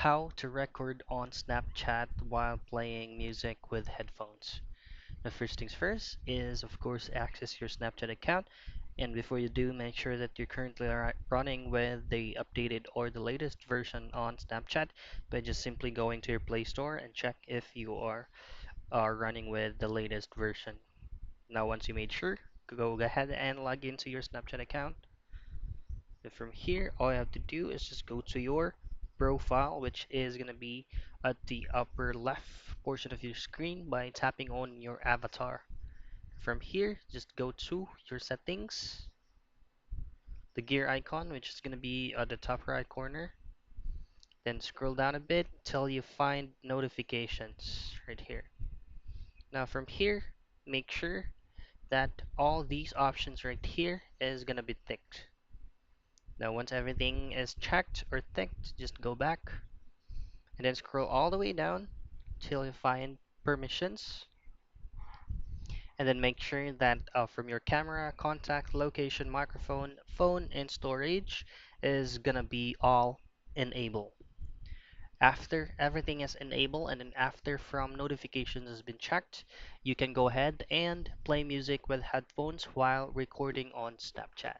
How to record on Snapchat while playing music with headphones. The first things first is, of course, access your Snapchat account. And before you do, make sure that you're currently running with the updated or the latest version on Snapchat by just simply going to your Play Store and check if you are running with the latest version. Now, once you made sure, go ahead and log into your Snapchat account. And from here, all you have to do is just go to your profile, which is going to be at the upper left portion of your screen by tapping on your avatar. From here, just go to your settings, the gear icon, which is going to be at the top right corner. Then scroll down a bit till you find notifications right here. Now from here, make sure that all these options right here is going to be ticked. Now once everything is checked or ticked, just go back and then scroll all the way down till you find permissions, and then make sure that from your camera, contact, location, microphone, phone, and storage is gonna be all enabled. After everything is enabled and then after from notifications has been checked, you can go ahead and play music with headphones while recording on Snapchat.